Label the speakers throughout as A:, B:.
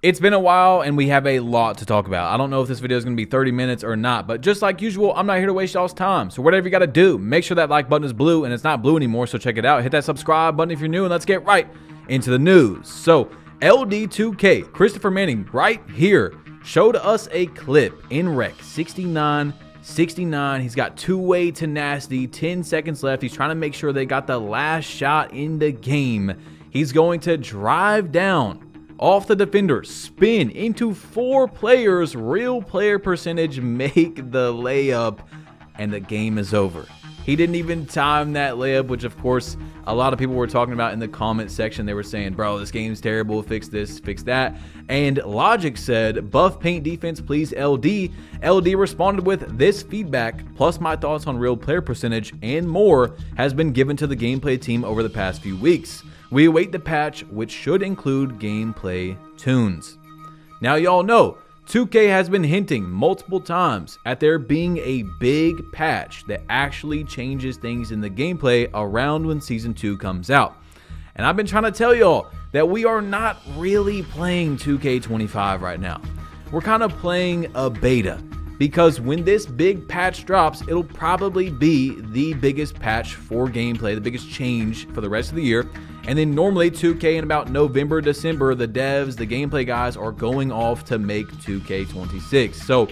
A: It's been a while and we have a lot to talk about. I don't know if this video is going to be 30 minutes or not, but just like usual, I'm not here to waste y'all's time. So whatever you got to do, make sure that like button is blue, and it's not blue anymore, so check it out. Hit that subscribe button if you're new, and let's get right into the news. So LD2K, Christopher Manning right here, showed us a clip in rec 69. He's got two-way tenacity, 10 seconds left. He's trying to make sure they got the last shot in the game. He's going to drive down off the defender, spin into 4 players, real player percentage, make the layup, and the game is over. He didn't even time that layup, which of course a lot of people were talking about in the comment section. They were saying, bro, this game's terrible, fix this, fix that. And Logic said, buff paint defense please LD. LD responded with, this feedback plus my thoughts on real player percentage and more has been given to the gameplay team over the past few weeks. We await the patch, which should include gameplay tunes. Now y'all know 2K has been hinting multiple times at there being a big patch that actually changes things in the gameplay around when Season 2 comes out. And I've been trying to tell y'all that we are not really playing 2K25 right now. We're kind of playing a beta, because when this big patch drops, it'll probably be the biggest patch for gameplay, the biggest change for the rest of the year. And then normally 2K in about November, December, the devs, the gameplay guys are going off to make 2K26. So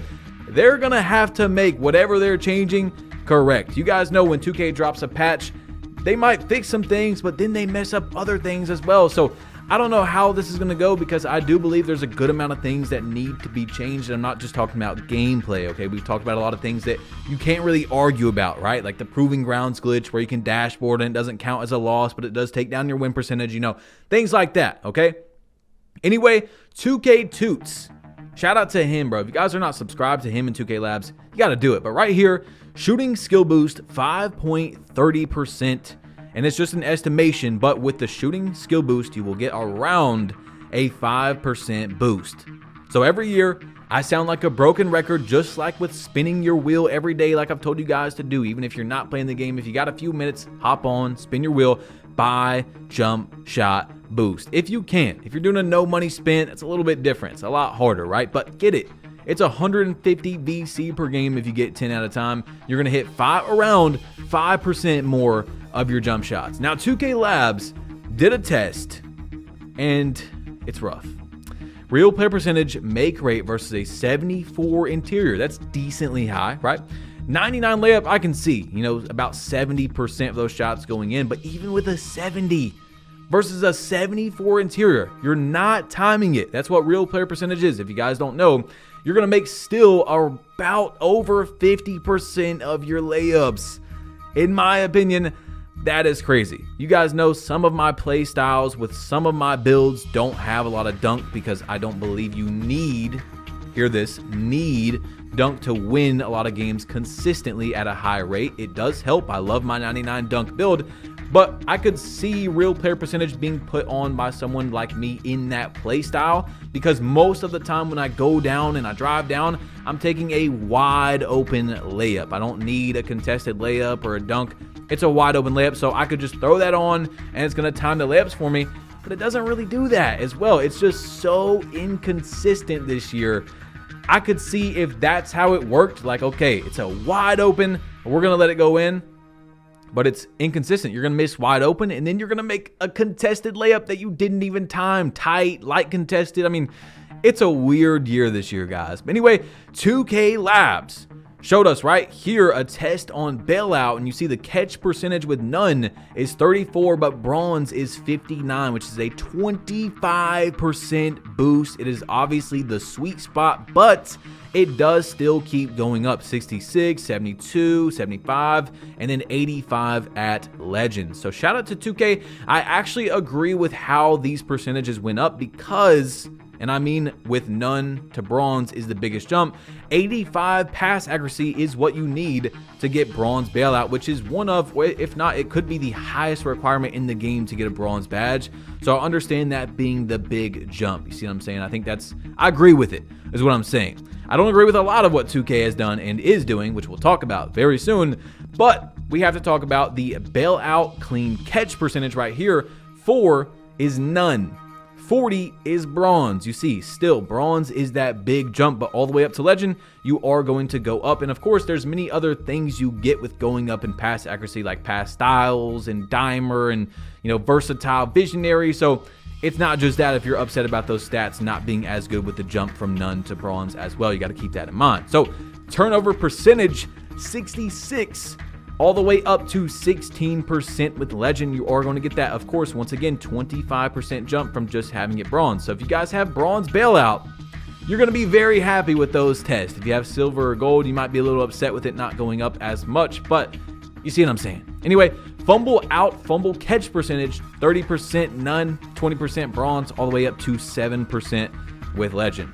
A: they're going to have to make whatever they're changing correct. You guys know when 2K drops a patch, they might fix some things, but then they mess up other things as well. So I don't know how this is going to go, because I do believe there's a good amount of things that need to be changed. And I'm not just talking about gameplay, okay? We've talked about a lot of things that you can't really argue about, right? Like the proving grounds glitch where you can dashboard and it doesn't count as a loss, but it does take down your win percentage, you know, things like that, okay? Anyway, 2K Toots. Shout out to him, bro. If you guys are not subscribed to him in 2K Labs, you got to do it. But right here, shooting skill boost 5.30%. And it's just an estimation, but with the shooting skill boost, you will get around a 5% boost. So every year, I sound like a broken record, just like with spinning your wheel every day, like I've told you guys to do. Even if you're not playing the game, if you got a few minutes, hop on, spin your wheel, buy jump shot boost. If you can. If you're doing a no money spin, it's a little bit different. It's a lot harder, right? But get it. It's 150 VC per game if you get 10 at a time. You're going to hit around 5% more of your jump shots. Now, 2K Labs did a test, and it's rough. Real player percentage make rate versus a 74 interior. That's decently high, right? 99 layup, I can see, you know, about 70% of those shots going in. But even with a 70 versus a 74 interior, you're not timing it. That's what real player percentage is. If you guys don't know, you're going to make still about over 50% of your layups. In my opinion, that is crazy. You guys know some of my play styles with some of my builds don't have a lot of dunk, because I don't believe you need, hear this, need dunk to win a lot of games consistently at a high rate. It does help. I love my 99 dunk build, but I could see real player percentage being put on by someone like me in that play style, because most of the time when I go down and I drive down, I'm taking a wide open layup. I don't need a contested layup or a dunk. It's a wide open layup, so I could just throw that on and it's going to time the layups for me, but it doesn't really do that as well. It's just so inconsistent this year. I could see if that's how it worked, like, okay, it's a wide open, we're going to let it go in, but it's inconsistent. You're going to miss wide open, and then you're going to make a contested layup that you didn't even time, tight, light contested. I mean, it's a weird year this year, guys. But anyway, 2K Labs showed us right here a test on Bailout, and you see the catch percentage with none is 34, but bronze is 59, which is a 25% boost. It is obviously the sweet spot, but it does still keep going up. 66, 72, 75, and then 85 at Legends. So shout out to 2K. I actually agree with how these percentages went up, because, and I mean with none to bronze is the biggest jump. 85 pass accuracy is what you need to get bronze Bailout, which is one of, if not, it could be the highest requirement in the game to get a bronze badge. So I understand that being the big jump. You see what I'm saying? I think I agree with it, is what I'm saying. I don't agree with a lot of what 2K has done and is doing, which we'll talk about very soon, but we have to talk about the Bailout clean catch percentage right here. 4 is none. 40 is bronze. You see, still, bronze is that big jump, but all the way up to legend, you are going to go up. And of course, there's many other things you get with going up in pass accuracy, like pass styles and dimer and, versatile visionary. So it's not just that. If you're upset about those stats not being as good with the jump from none to bronze as well, you got to keep that in mind. So turnover percentage, 66 all the way up to 16% with legend. You are going to get that, of course, once again, 25% jump from just having it bronze. So if you guys have bronze bailout, you're going to be very happy with those tests. If you have silver or gold, you might be a little upset with it not going up as much, but you see what I'm saying. Anyway, fumble out, fumble catch percentage, 30% none, 20% bronze, all the way up to 7% with legend.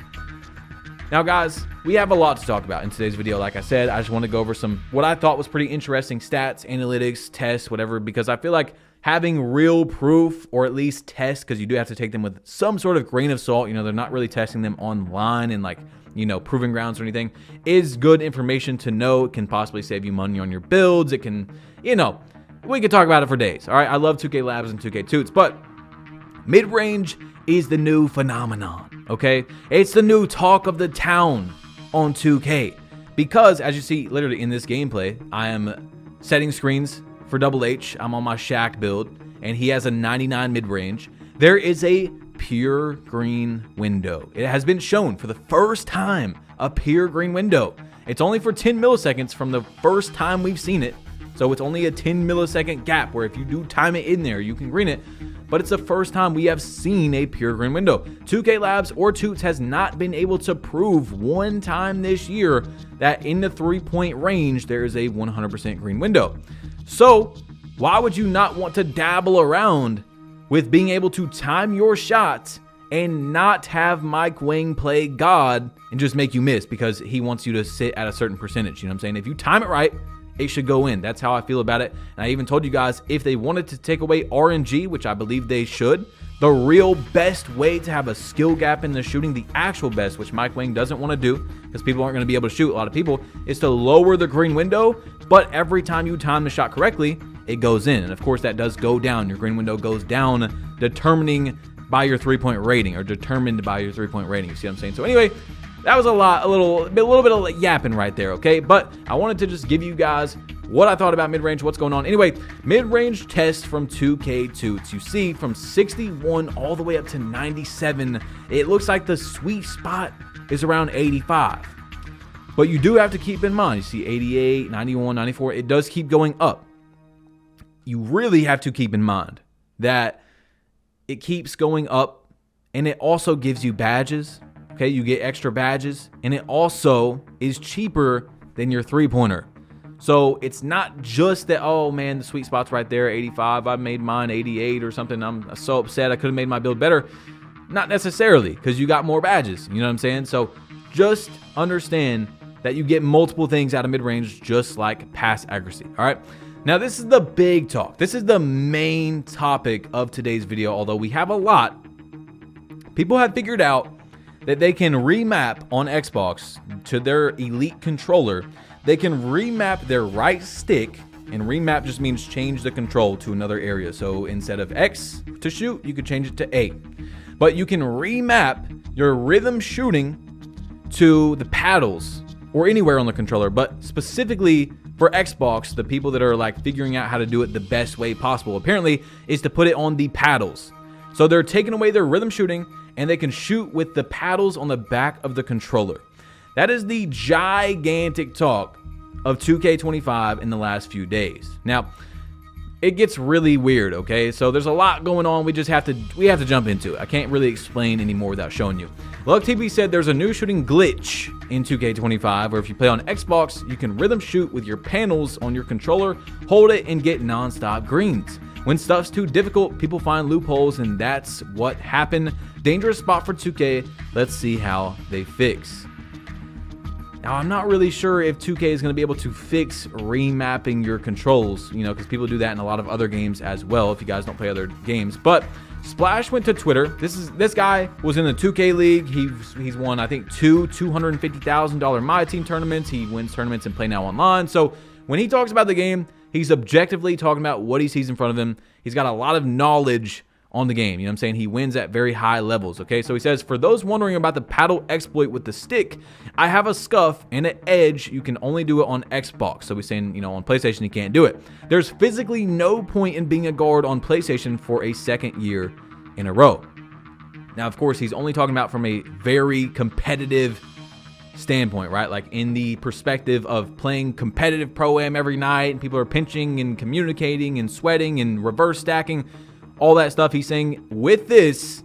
A: Now, guys, we have a lot to talk about in today's video. Like I said, I just want to go over some what I thought was pretty interesting stats, analytics, tests, whatever, because I feel like having real proof, or at least tests, because you do have to take them with some sort of grain of salt. They're not really testing them online and proving grounds or anything, is good information to know. It can possibly save you money on your builds. It can, we could talk about it for days. All right, I love 2K Labs and 2K Toots, but mid-range is the new phenomenon, okay? It's the new talk of the town on 2K, because as you see literally in this gameplay, I am setting screens for Double H. I'm on my Shaq build, and he has a 99 mid-range. There is a pure green window. It has been shown for the first time, a pure green window. It's only for 10 milliseconds from the first time we've seen it, so it's only a 10 millisecond gap where if you do time it in there, you can green it. But it's the first time we have seen a pure green window. 2K Labs or Toots has not been able to prove one time this year that in the 3-point range, there is a 100% green window. So why would you not want to dabble around with being able to time your shots and not have Mike Wang play God and just make you miss because he wants you to sit at a certain percentage? You know what I'm saying? If you time it right, it should go in. That's how I feel about it. And I even told you guys, if they wanted to take away RNG, which I believe they should, the real best way to have a skill gap in the shooting, the actual best, which Mike Wang doesn't want to do because people aren't going to be able to shoot, a lot of people, is to lower the green window. But every time you time the shot correctly, it goes in. And of course, that does go down. Your green window goes down, determining by your 3-point rating, or determined by your 3-point rating. You see what I'm saying? So anyway, that was a little bit of yapping right there, okay? But I wanted to just give you guys what I thought about mid-range, what's going on. Anyway, mid-range test from 2K Toots. You see from 61 all the way up to 97. It looks like the sweet spot is around 85. But you do have to keep in mind, you see 88, 91, 94. It does keep going up. You really have to keep in mind that it keeps going up, and it also gives you badges. Okay, you get extra badges, and it also is cheaper than your 3-pointer. So it's not just that, oh man, the sweet spot's right there, 85, I made mine 88 or something, I'm so upset I could have made my build better. Not necessarily, because you got more badges, you know what I'm saying? So just understand that you get multiple things out of mid-range, just like pass accuracy, all right? Now this is the big talk. This is the main topic of today's video, although we have a lot. People have figured out that they can remap on Xbox to their Elite controller. They can remap their right stick, and remap just means change the control to another area. So instead of X to shoot, you could change it to A. But you can remap your rhythm shooting to the paddles or anywhere on the controller, but specifically for Xbox, the people that are like figuring out how to do it the best way possible apparently is to put it on the paddles. So they're taking away their rhythm shooting, and they can shoot with the paddles on the back of the controller. That is the gigantic talk of 2K25 in the last few days. Now, it gets really weird, okay? So there's a lot going on. We have to jump into it. I can't really explain anymore without showing you. LuckTV said there's a new shooting glitch in 2K25 where if you play on Xbox, you can rhythm shoot with your panels on your controller, hold it, and get non-stop greens. When stuff's too difficult, people find loopholes, and that's what happened. Dangerous spot for 2K. Let's see how they fix. Now, I'm not really sure if 2K is going to be able to fix remapping your controls, because people do that in a lot of other games as well, if you guys don't play other games. But Splash went to Twitter. This guy was in the 2K League. He's won, I think, two $250,000 My Team tournaments. He wins tournaments in Play Now Online. So when he talks about the game, he's objectively talking about what he sees in front of him. He's got a lot of knowledge on the game. You know what I'm saying? He wins at very high levels, okay? So he says, for those wondering about the paddle exploit with the stick, I have a scuff and an edge. You can only do it on Xbox. So he's saying, you know, on PlayStation, you can't do it. There's physically no point in being a guard on PlayStation for a second year in a row. Now, of course, he's only talking about from a very competitive standpoint, right? Like in the perspective of playing competitive pro-am every night and people are pinching and communicating and sweating and reverse stacking, all that stuff. He's saying with this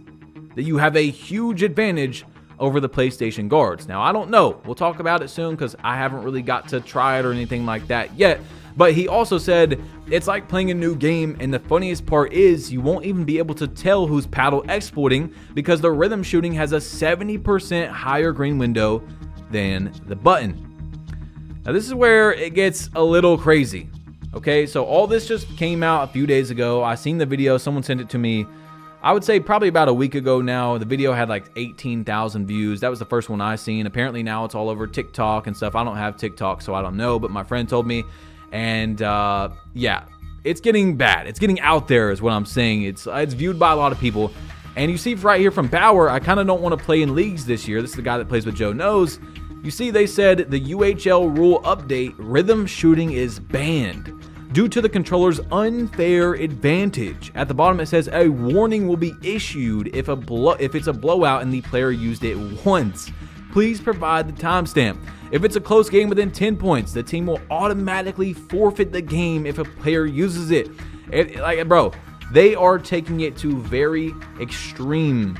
A: that you have a huge advantage over the PlayStation guards. Now, I don't know. We'll talk about it soon because I haven't really got to try it or anything like that yet. But he also said it's like playing a new game, and the funniest part is you won't even be able to tell who's paddle exploiting because the rhythm shooting has a 70% higher green window than the button. Now, this is where it gets a little crazy. Okay, so all this just came out a few days ago. I seen the video. Someone sent it to me, I would say probably about a week ago now. The video had like 18,000 views. That was the first one I seen. Apparently now it's all over TikTok and stuff. I don't have TikTok, so I don't know, but my friend told me. And yeah, it's getting bad. It's getting out there is what I'm saying. It's viewed by a lot of people. And you see right here from Bauer, I kind of don't want to play in leagues this year. This is the guy that plays with Joe Knows. You see, they said the UHL rule update, rhythm shooting is banned due to the controller's unfair advantage. At the bottom, it says a warning will be issued if it's a blowout and the player used it once. Please provide the timestamp. If it's a close game within 10 points, the team will automatically forfeit the game if a player uses it. Like, bro, they are taking it to very extreme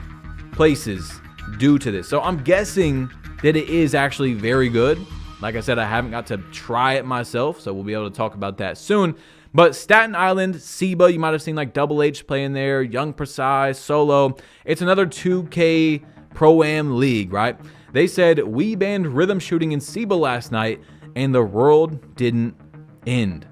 A: places due to this. So I'm guessing that it is actually very good. Like I said, I haven't got to try it myself, so we'll be able to talk about that soon. But Staten Island, SEBA, you might have seen like Double H playing there, Young Precise, Solo. It's another 2K Pro-Am league, right? They said, we banned rhythm shooting in SEBA last night, and the world didn't end.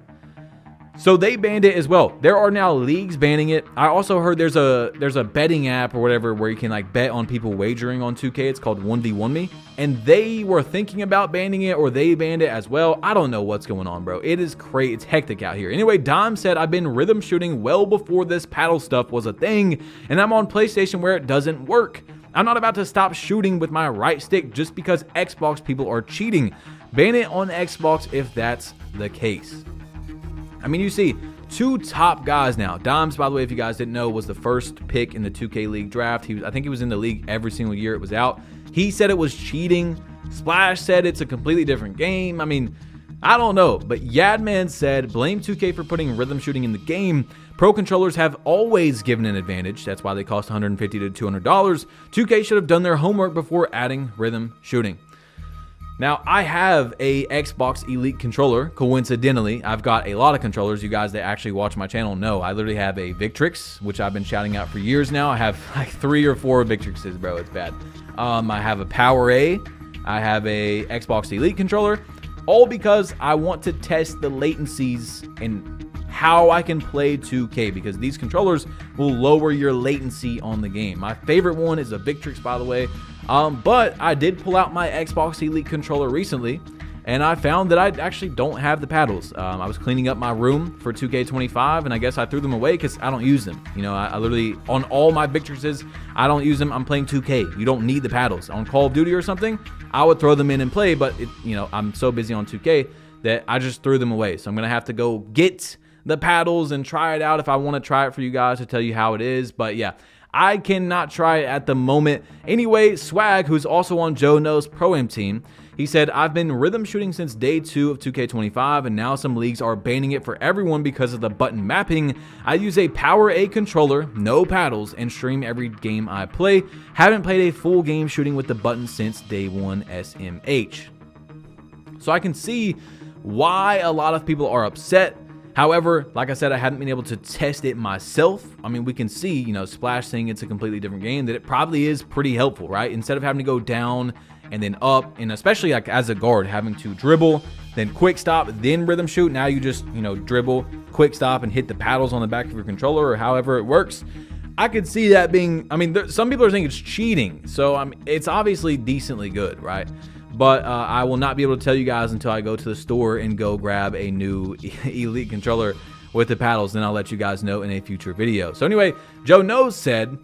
A: So they banned it as well. There are now leagues banning it. I also heard there's a betting app or whatever where you can like bet on people wagering on 2K. It's called 1v1me. And they were thinking about banning it, or they banned it as well. I don't know what's going on, bro. It is crazy. It's hectic out here. Anyway, Dime said, I've been rhythm shooting well before this paddle stuff was a thing, and I'm on PlayStation where it doesn't work. I'm not about to stop shooting with my right stick just because Xbox people are cheating. Ban it on Xbox if that's the case. I mean, you see two top guys now. Dimes, by the way, if you guys didn't know, was the first pick in the 2K League draft. I think he was in the league every single year it was out. He said it was cheating. Splash said it's a completely different game. I mean, I don't know. But Yadman said, blame 2K for putting rhythm shooting in the game. Pro controllers have always given an advantage. That's why they cost $150 to $200. 2K should have done their homework before adding rhythm shooting. Now, I have a Xbox Elite controller. Coincidentally, I've got a lot of controllers. You guys that actually watch my channel know I literally have a Victrix, which I've been shouting out for years now. I have like 3 or 4 Victrixes, bro. It's bad. I have a Power A. I have a Xbox Elite controller, all because I want to test the latencies and how I can play 2K, because these controllers will lower your latency on the game. My favorite one is a Victrix, by the way. But I did pull out my Xbox Elite controller recently, and I found that I actually don't have the paddles. I was cleaning up my room for 2K25, and I guess I threw them away because I don't use them. You know, I literally, on all my Victrixes, I don't use them. I'm playing 2K. You don't need the paddles. On Call of Duty or something, I would throw them in and play, but you know, I'm so busy on 2K that I just threw them away. So I'm going to have to go get the paddles and try it out if I want to try it for you guys to tell you how it is. But yeah, I cannot try it at the moment. Anyway, Swag, who's also on Joe Knows Pro-Am team, he said, I've been rhythm shooting since day 2 of 2K25, and now some leagues are banning it for everyone because of the button mapping. I use a Power A controller, no paddles, and stream every game I play. Haven't played a full game shooting with the button since day 1 SMH. So I can see why a lot of people are upset. However, like I said, I hadn't been able to test it myself. I mean, we can see, you know, Splash saying it's a completely different game, that it probably is pretty helpful, right? Instead of having to go down and then up, and especially like as a guard, having to dribble, then quick stop, then rhythm shoot. Now you just, you know, dribble, quick stop, and hit the paddles on the back of your controller, or however it works. I could see that being, I mean, some people are saying it's cheating. So, I mean, it's obviously decently good, right? But I will not be able to tell you guys until I go to the store and go grab a new Elite controller with the paddles, then I'll let you guys know in a future video. So anyway, Joe Knows said,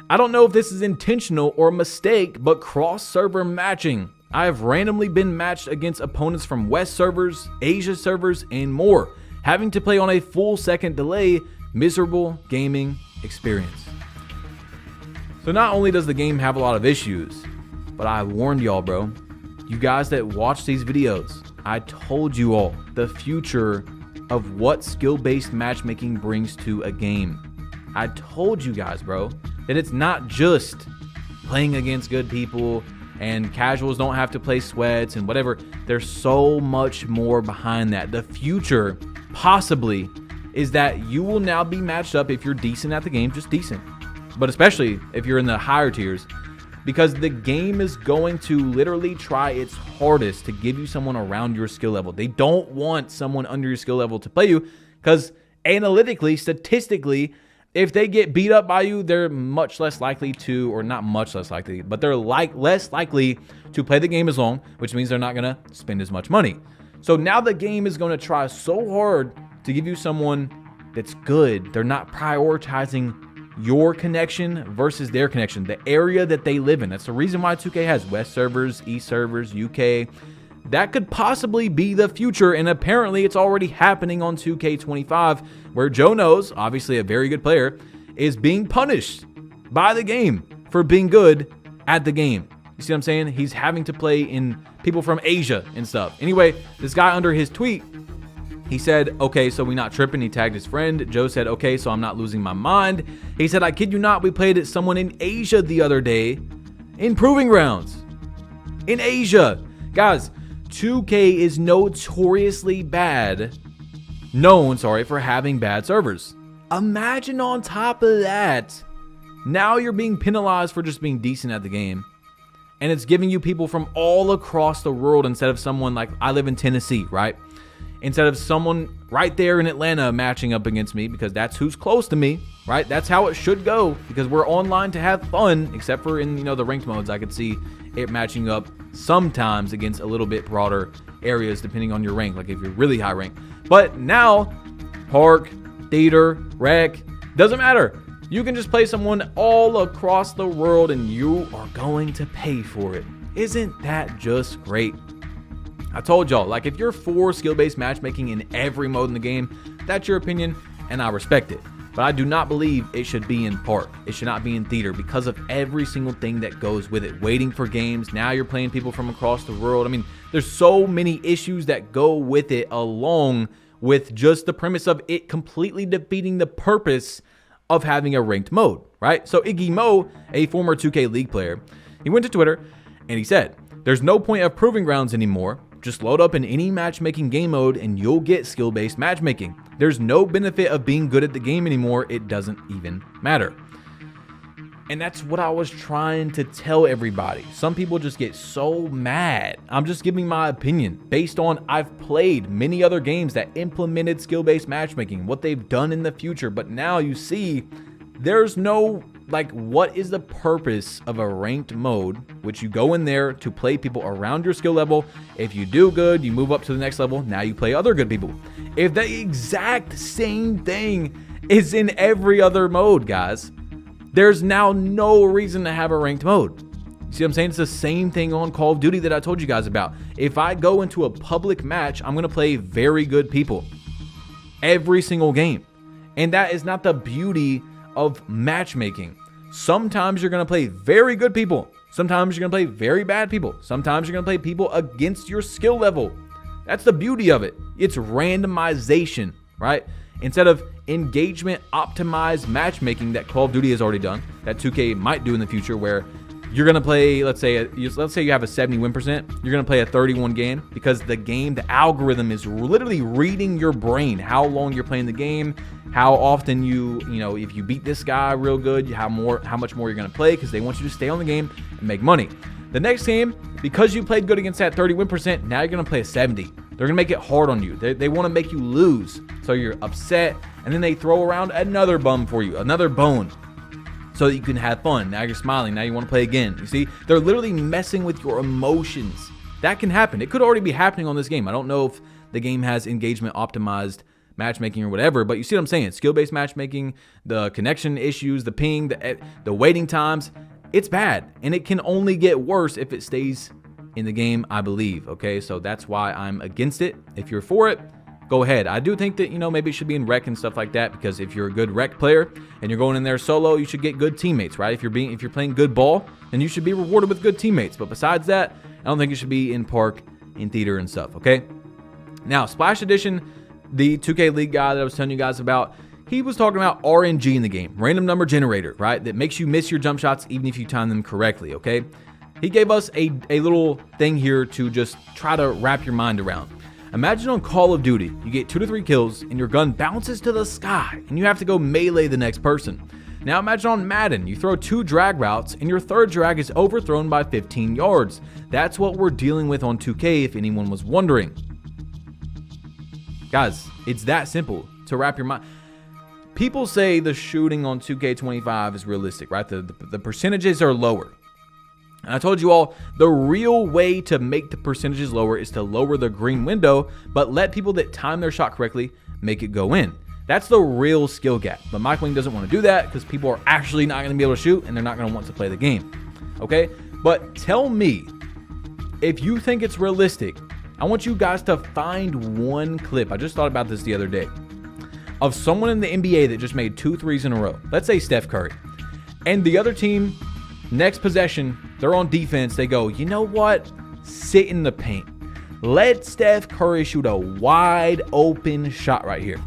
A: I don't know if this is intentional or a mistake, but cross-server matching. I have randomly been matched against opponents from West servers, Asia servers, and more, having to play on a full second delay. Miserable gaming experience. So not only does the game have a lot of issues, but I warned y'all, bro. You guys that watch these videos, I told you all the future of what skill-based matchmaking brings to a game. I told you guys, bro, that it's not just playing against good people and casuals don't have to play sweats and whatever. There's so much more behind that. The future, possibly, is that you will now be matched up if you're decent at the game, just decent. But especially if you're in the higher tiers, because the game is going to literally try its hardest to give you someone around your skill level. They don't want someone under your skill level to play you, because analytically, statistically, if they get beat up by you, they're much less likely to, or not much less likely, but they're less likely to play the game as long, which means they're not going to spend as much money. So now the game is going to try so hard to give you someone that's good. They're not prioritizing your connection versus their connection, the area that they live in. That's the reason why 2K has West servers, East servers, UK. That could possibly be the future, and apparently it's already happening on 2K25, where Joe Knows, obviously a very good player, is being punished by the game for being good at the game. You see what I'm saying? He's having to play in people from Asia and stuff. Anyway, this guy under his tweet, he said, okay, so we not tripping. He tagged his friend. Joe said, okay, so I'm not losing my mind. He said, I kid you not, we played at someone in Asia the other day in Proving Grounds. In Asia. Guys, 2K is notoriously known for having bad servers. Imagine on top of that, now you're being penalized for just being decent at the game. And it's giving you people from all across the world instead of someone like, I live in Tennessee, right? Instead of someone right there in Atlanta matching up against me, because that's who's close to me, right? That's how it should go, because we're online to have fun, except for in, the ranked modes. I could see it matching up sometimes against a little bit broader areas depending on your rank, like if you're really high rank. But now, park, theater, rec, doesn't matter. You can just play someone all across the world and you are going to pay for it. Isn't that just great? I told y'all, like, if you're for skill-based matchmaking in every mode in the game, that's your opinion, and I respect it. But I do not believe it should be in park. It should not be in theater because of every single thing that goes with it. Waiting for games. Now you're playing people from across the world. I mean, there's so many issues that go with it, along with just the premise of it completely defeating the purpose of having a ranked mode, right? So Iggy Mo, a former 2K League player, he went to Twitter and he said, there's no point of Proving Grounds anymore. Just load up in any matchmaking game mode and you'll get skill-based matchmaking. There's no benefit of being good at the game anymore. It doesn't even matter. And that's what I was trying to tell everybody. Some people just get so mad. I'm just giving my opinion based on I've played many other games that implemented skill-based matchmaking, what they've done in the future. But now you see there's no, like, what is the purpose of a ranked mode, which you go in there to play people around your skill level. If you do good, you move up to the next level. Now you play other good people. If the exact same thing is in every other mode, guys, there's now no reason to have a ranked mode. See what I'm saying? It's the same thing on Call of Duty that I told you guys about. If I go into a public match, I'm going to play very good people every single game. And that is not the beauty of matchmaking. Sometimes you're going to play very good people. Sometimes you're going to play very bad people. Sometimes you're going to play people against your skill level. That's the beauty of it. It's randomization, right? Instead of engagement optimized matchmaking that Call of Duty has already done, that 2K might do in the future, where you're going to play, let's say you have a 70 win percent, you're going to play a 31 game because the algorithm is literally reading your brain, how long you're playing the game, how often if you beat this guy real good, how much more you're going to play, because they want you to stay on the game and make money. The next game, because you played good against that 30 win percent, now you're going to play a 70. They're going to make it hard on you. They want to make you lose. So you're upset, and then they throw around another bum for you, another bone, so that you can have fun. Now you're smiling. Now you want to play again. You see, they're literally messing with your emotions. That can happen. It could already be happening on this game. I don't know if the game has engagement optimized matchmaking or whatever, but you see what I'm saying? Skill-based matchmaking, the connection issues, the ping, the waiting times, it's bad. And it can only get worse if it stays in the game, I believe, okay? So that's why I'm against it. If you're for it, go ahead. I do think that, maybe it should be in rec and stuff like that, because if you're a good rec player and you're going in there solo, you should get good teammates, right? If you're playing good ball, then you should be rewarded with good teammates. But besides that, I don't think it should be in park, in theater and stuff, okay? Now, Splash Edition, the 2K League guy that I was telling you guys about, he was talking about RNG in the game, random number generator, right? That makes you miss your jump shots even if you time them correctly, okay? He gave us a little thing here to just try to wrap your mind around. Imagine on Call of Duty, you get 2 to 3 kills and your gun bounces to the sky and you have to go melee the next person. Now imagine on Madden, you throw 2 drag routes and your third drag is overthrown by 15 yards. That's what we're dealing with on 2K, if anyone was wondering. Guys, it's that simple to wrap your mind. People say the shooting on 2K25 is realistic, right? The percentages are lower. And I told you all, the real way to make the percentages lower is to lower the green window, but let people that time their shot correctly make it go in. That's the real skill gap. But Mike Wing doesn't want to do that because people are actually not going to be able to shoot and they're not going to want to play the game. Okay? But tell me, if you think it's realistic, I want you guys to find one clip. I just thought about this the other day. Of someone in the NBA that just made 2 threes in a row. Let's say Steph Curry. And the other team, next possession, they're on defense. They go, you know what? Sit in the paint. Let Steph Curry shoot a wide open shot right here.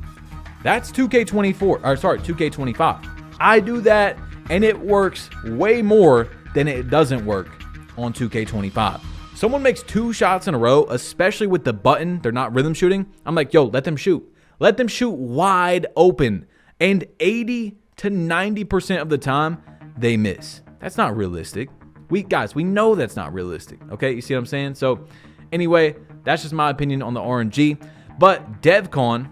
A: That's 2K25. I do that and it works way more than it doesn't work on 2K25. Someone makes 2 shots in a row, especially with the button, they're not rhythm shooting. I'm like, yo, let them shoot. Let them shoot wide open. And 80 to 90% of the time, they miss. That's not realistic. We know that's not realistic. Okay, you see what I'm saying? So anyway, that's just my opinion on the RNG. But DevCon,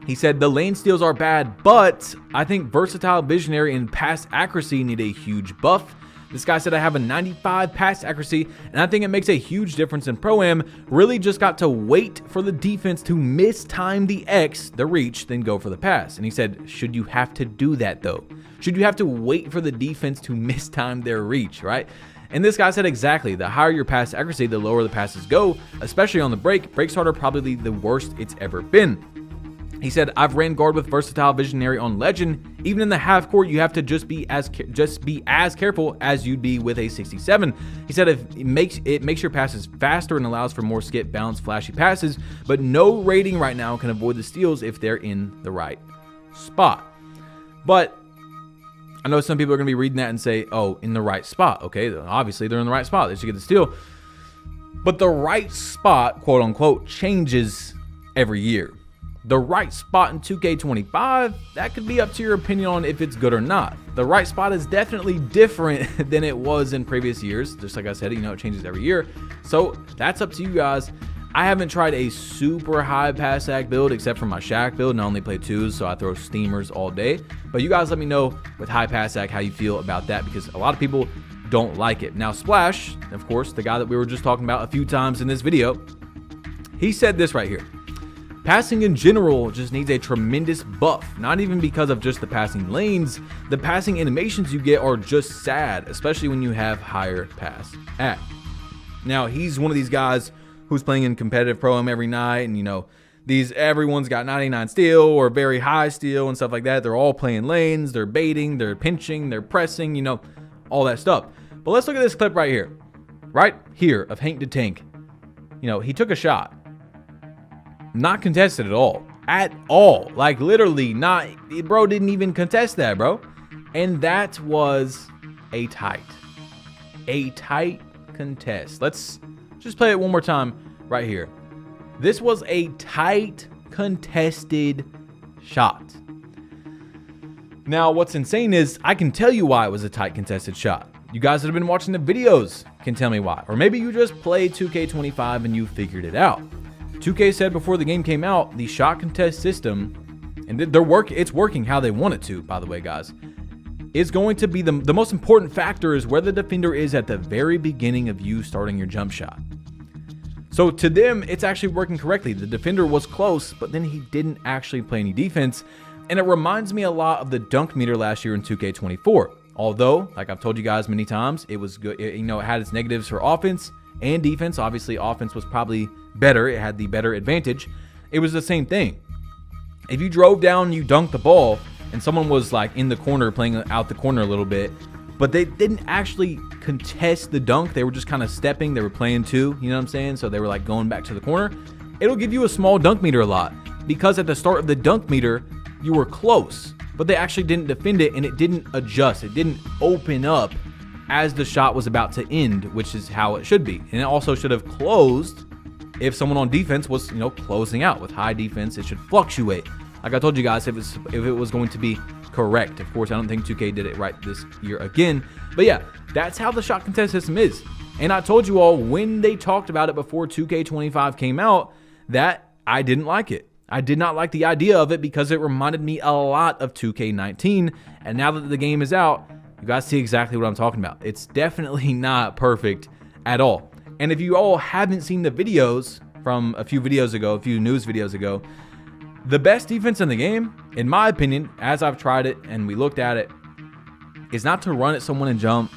A: he said the lane steals are bad, but I think versatile, visionary, and pass accuracy need a huge buff. This guy said I have a 95 pass accuracy, and I think it makes a huge difference in Pro-Am. Really just got to wait for the defense to mistime the X, the reach, then go for the pass. And he said, should you have to do that though? Should you have to wait for the defense to mistime their reach, right? And this guy said exactly, the higher your pass accuracy, the lower the passes go, especially on the break. Break start are probably the worst it's ever been. He said, I've ran guard with versatile visionary on legend. Even in the half court, you have to just be as careful as you'd be with a 67. He said it makes your passes faster and allows for more skip, bounce, flashy passes, but no rating right now can avoid the steals if they're in the right spot. But I know some people are going to be reading that and say, oh, in the right spot. Okay, obviously they're in the right spot. They should get the steal. But the right spot, quote unquote, changes every year. The right spot in 2K25, that could be up to your opinion on if it's good or not. The right spot is definitely different than it was in previous years. Just like I said, it changes every year. So that's up to you guys. I haven't tried a super high pass act build except for my Shaq build, and I only play 2s, so I throw steamers all day. But you guys let me know with high pass act how you feel about that, because a lot of people don't like it. Now Splash, of course, the guy that we were just talking about a few times in this video, he said this right here. Passing in general just needs a tremendous buff, not even because of just the passing lanes. The passing animations you get are just sad, especially when you have higher pass act. Now, he's one of these guys who's playing in competitive Pro-Am every night, and everyone's got 99 steal or very high steal and stuff like that. They're all playing lanes, they're baiting, they're pinching, they're pressing, all that stuff. But let's look at this clip right here of Hank the Tank. He took a shot. Not contested at all. Like literally not, bro didn't even contest that, bro. And that was a tight contest. Let's just play it one more time right here. This was a tight contested shot. Now, what's insane is I can tell you why it was a tight contested shot. You guys that have been watching the videos can tell me why. Or maybe you just played 2K25 and you figured it out. 2K said before the game came out, the shot contest system, and it's working how they want it to, by the way, guys, is going to be the most important factor is where the defender is at the very beginning of you starting your jump shot. So to them, it's actually working correctly. The defender was close, but then he didn't actually play any defense. And it reminds me a lot of the dunk meter last year in 2K24. Although, like I've told you guys many times, it was good. It had its negatives for offense and defense. Obviously, offense was probably better. It had the better advantage. It was the same thing. If you drove down, you dunked the ball, and someone was like in the corner playing out the corner a little bit, but they didn't actually contest the dunk. They were just kind of stepping. They were playing two, you know what I'm saying? So they were like going back to the corner. It'll give you a small dunk meter a lot, because at the start of the dunk meter, you were close, but they actually didn't defend it, and it didn't adjust. It didn't open up as the shot was about to end, which is how it should be. And it also should have closed if someone on defense was, closing out. With high defense, it should fluctuate. Like I told you guys, if it was going to be correct. Of course, I don't think 2K did it right this year again. But yeah, that's how the shot contest system is. And I told you all when they talked about it before 2K25 came out that I didn't like it. I did not like the idea of it because it reminded me a lot of 2K19. And now that the game is out, you guys see exactly what I'm talking about. It's definitely not perfect at all. And if you all haven't seen the videos from a few videos ago, a few news videos ago, the best defense in the game, in my opinion, as I've tried it and we looked at it, is not to run at someone and jump.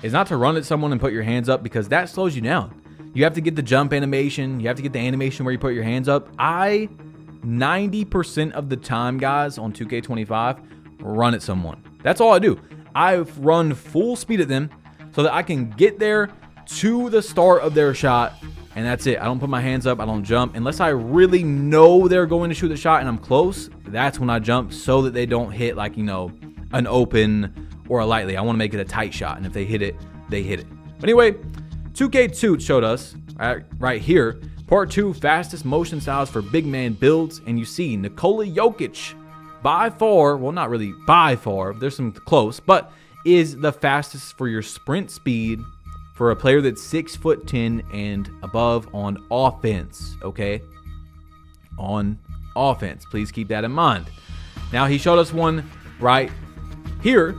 A: Is not to run at someone and put your hands up, because that slows you down. You have to get the jump animation. You have to get the animation where you put your hands up. 90% of the time, guys, on 2K25, run at someone. That's all I do. I run full speed at them so that I can get there to the start of their shot, and that's it. I don't put my hands up. I don't jump unless I really know they're going to shoot the shot and I'm close. That's when I jump so that they don't hit like, an open or a lightly. I want to make it a tight shot, and if they hit it, they hit it. But anyway, 2K2 showed us right here, part 2, fastest motion styles for big man builds, and you see Nikola Jokic by far, well, not really by far, there's some close, but is the fastest for your sprint speed for a player that's 6'10" and above on offense, okay? On offense. Please keep that in mind. Now, he showed us one right here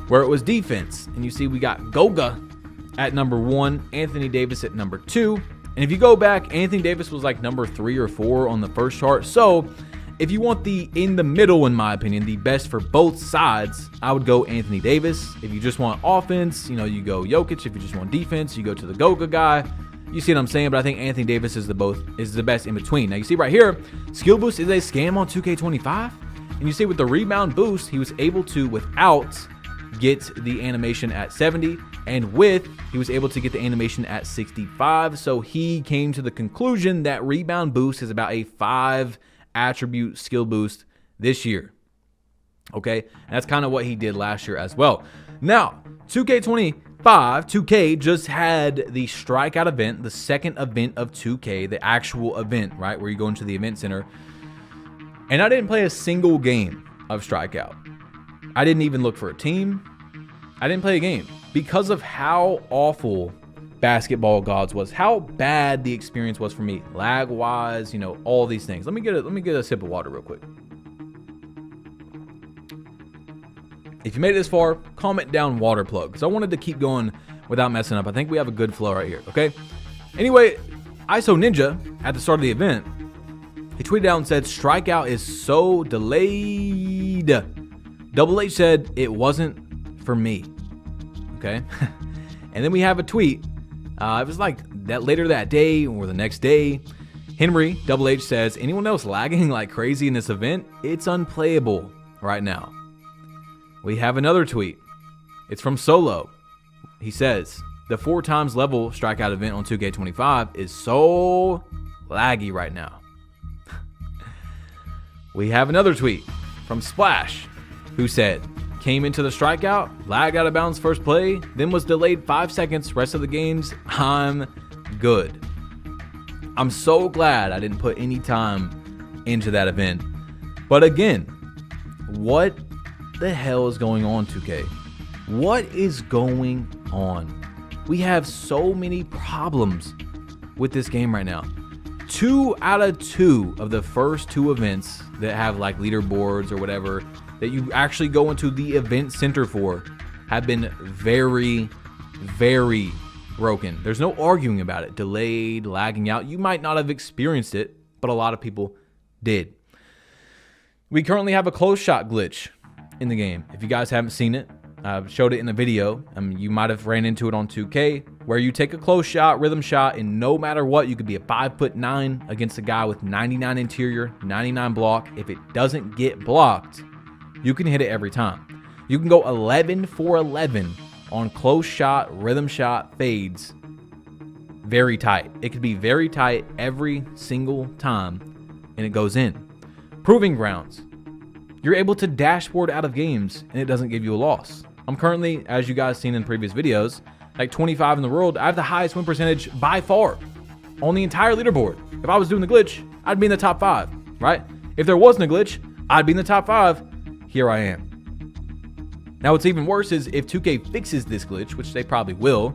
A: where it was defense. And you see we got Goga at number 1, Anthony Davis at number 2. And if you go back, Anthony Davis was like number 3 or 4 on the first chart. So if you want the in the middle, in my opinion, the best for both sides, I would go Anthony Davis. If you just want offense, you go Jokic. If you just want defense, you go to the Goga guy. You see what I'm saying? But I think Anthony Davis is the best in between. Now you see right here, skill boost is a scam on 2K25. And you see with the rebound boost, he was able to, without, get the animation at 70, and with, he was able to get the animation at 65. So he came to the conclusion that rebound boost is about a 5 attribute skill boost this year. Okay, and that's kind of what he did last year as well. Now 2K just had the Strikeout event, the second event of 2K, the actual event, right, where you go into the event center. And I didn't play a single game of Strikeout. I didn't even look for a team. I didn't play a game because of how awful Basketball Gods was, how bad the experience was for me, lag wise, all these things. Let me get a sip of water real quick. If you made it this far, comment down water plug, because I wanted to keep going without messing up. I think we have a good flow right here. Okay. Anyway, ISO Ninja at the start of the event, he tweeted out and said, "Strikeout is so delayed." Double H said it wasn't for me. Okay. And then we have a tweet. It was like that later that day or the next day. Henry Double H says, "Anyone else lagging like crazy in this event? It's unplayable right now." We have another tweet. It's from Solo. He says, "The 4 times level Strikeout event on 2K25 is so laggy right now." We have another tweet from Splash, who said, "Came into the Strikeout, lagged out of bounds first play, then was delayed 5 seconds, rest of the games, I'm good." I'm so glad I didn't put any time into that event. But again, what the hell is going on, 2K? What is going on? We have so many problems with this game right now. 2 out of 2 of the first 2 events that have like leaderboards or whatever that you actually go into the event center for have been very, very broken. There's no arguing about it. Delayed, lagging out. You might not have experienced it, but a lot of people did. We currently have a close shot glitch in the game. If you guys haven't seen it, I've showed it in a video. You might have ran into it on 2K, where you take a close shot, rhythm shot, and no matter what, you could be a 5'9" against a guy with 99 interior, 99 block. If it doesn't get blocked, you can hit it every time. You can go 11 for 11 on close shot, rhythm shot, fades. Very tight. It could be very tight every single time, and it goes in. Proving grounds. You're able to dashboard out of games, and it doesn't give you a loss. I'm currently, as you guys seen in previous videos, like 25 in the world. I have the highest win percentage by far on the entire leaderboard. If I was doing the glitch, I'd be in the top 5, right? If there wasn't a glitch, I'd be in the top 5. Here I am. Now, what's even worse is if 2K fixes this glitch, which they probably will,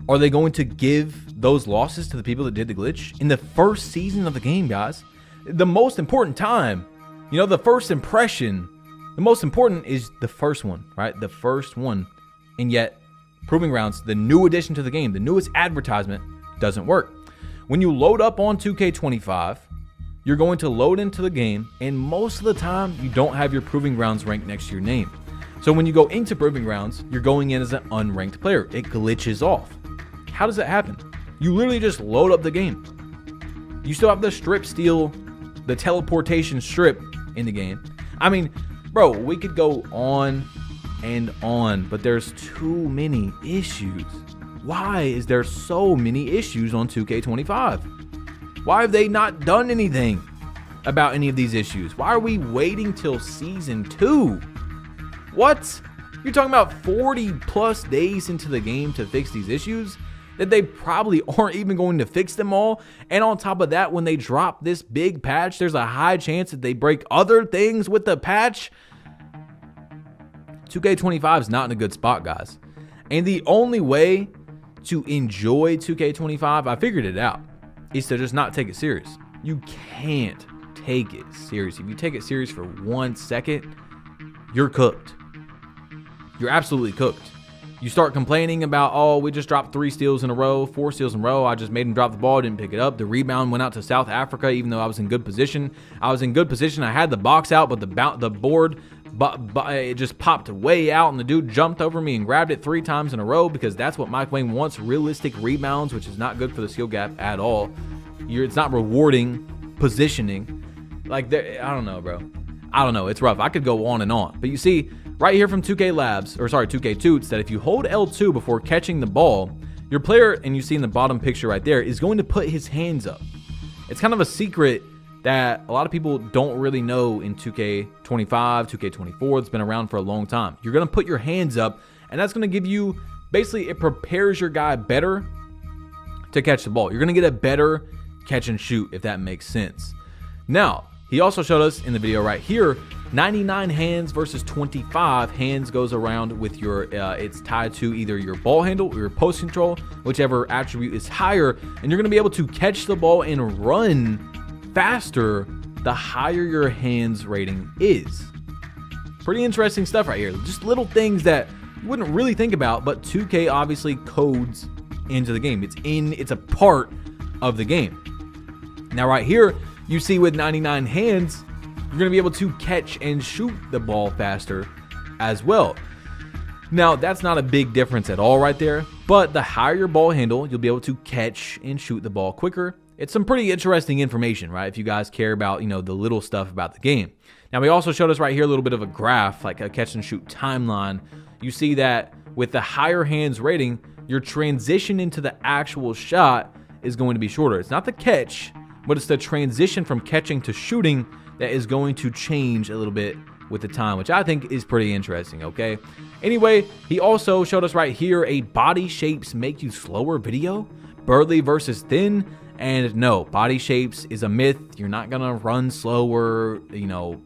A: are they going to give those losses to the people that did the glitch in the first season of the game, guys? The most important time, you know, the first impression, the most important is the first one, right? The first one. And yet, Proving Grounds, the new addition to the game, the newest advertisement, doesn't work. When you load up on 2K25, you're going to load into the game, and most of the time, you don't have your Proving Grounds rank next to your name. So when you go into Proving Grounds, you're going in as an unranked player. It glitches off. How does that happen? You literally just load up the game. You still have the strip steal, the teleportation strip in the game. I mean, bro, we could go on and on, but there's too many issues. Why is there so many issues on 2K25? Why have they not done anything about any of these issues? Why are we waiting till season 2? What? You're talking about 40 plus days into the game to fix these issues? That they probably aren't even going to fix them all. And on top of that, when they drop this big patch, there's a high chance that they break other things with the patch. 2K25 is not in a good spot, guys. And the only way to enjoy 2K25, I figured it out, is to just not take it serious. You can't take it serious. If you take it serious for 1 second, you're cooked. You're absolutely cooked. You start complaining about, oh, we just dropped 3 steals in a row, 4 steals in a row. I just made him drop the ball, didn't pick it up. The rebound went out to South Africa, even though I was in good position. I had the box out, but the board, it just popped way out, and the dude jumped over me and grabbed it 3 times in a row, because that's what Mike Wang wants, realistic rebounds, which is not good for the skill gap at all. It's not rewarding positioning. Like, I don't know, bro. I don't know. It's rough. I could go on and on. But you see, right here from 2K Toots, that if you hold L2 before catching the ball, your player, and you see in the bottom picture right there, is going to put his hands up. It's kind of a secret that a lot of people don't really know in 2K25, 2K24. It's been around for a long time. You're going to put your hands up, and that's going to give you, basically, it prepares your guy better to catch the ball. You're going to get a better catch and shoot, if that makes sense. Now, he also showed us in the video right here, 99 hands versus 25 hands goes around with your, it's tied to either your ball handle or your post control, whichever attribute is higher, and you're going to be able to catch the ball and run faster the higher your hands rating is. Pretty interesting stuff right here. Just little things that you wouldn't really think about, but 2K obviously codes into the game. It's a part of the game. Now right here, you see with 99 hands, you're going to be able to catch and shoot the ball faster as well. Now, that's not a big difference at all right there, but the higher your ball handle, you'll be able to catch and shoot the ball quicker. It's some pretty interesting information, right? If you guys care about, the little stuff about the game. Now, we also showed us right here a little bit of a graph, like a catch and shoot timeline. You see that with the higher hands rating, your transition into the actual shot is going to be shorter. It's not the catch, but it's the transition from catching to shooting that is going to change a little bit with the time, which I think is pretty interesting, okay? Anyway, he also showed us right here a body shapes make you slower video, burly versus thin, and no, body shapes is a myth. You're not gonna run slower,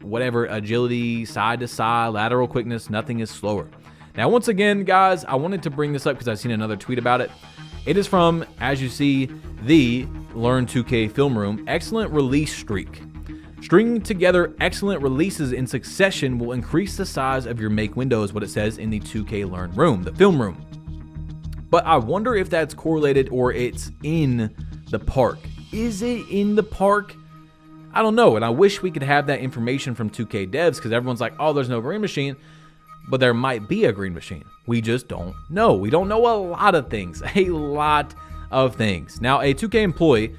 A: whatever, agility, side to side, lateral quickness, nothing is slower. Now, once again, guys, I wanted to bring this up because I've seen another tweet about it. It is from, as you see, the Learn 2K Film Room, excellent release streak. Stringing together excellent releases in succession will increase the size of your make window, is what it says in the 2K Learn Room, the film room. But I wonder if that's correlated or it's in the park. Is it in the park? I don't know, and I wish we could have that information from 2K devs, because everyone's like, oh, there's no green machine, but there might be a green machine. We just don't know. We don't know a lot of things, a lot of things. Now, a 2K employee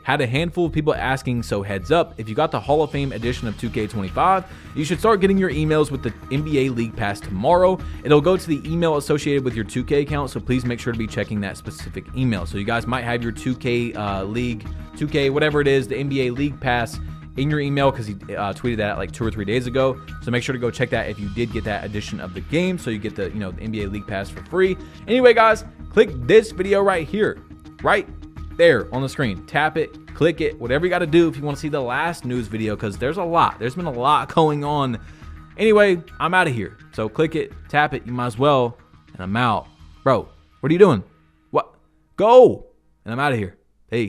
A: had a handful of people asking, so heads up, if you got the Hall of Fame edition of 2K25, you should start getting your emails with the NBA League Pass tomorrow. It'll go to the email associated with your 2K account, so please make sure to be checking that specific email. So you guys might have your 2K League, 2K, whatever it is, the NBA League Pass in your email, because he tweeted that like 2 or 3 days ago. So make sure to go check that if you did get that edition of the game, so you get the, the NBA League Pass for free. Anyway, guys, click this video right here, right there on the screen. Tap it, click it, whatever you got to do if you want to see the last news video, because there's been a lot going on. Anyway, I'm out of here, so click it, tap it, you might as well, and I'm out. Bro, what are you doing? What? Go! And I'm out of here. Peace.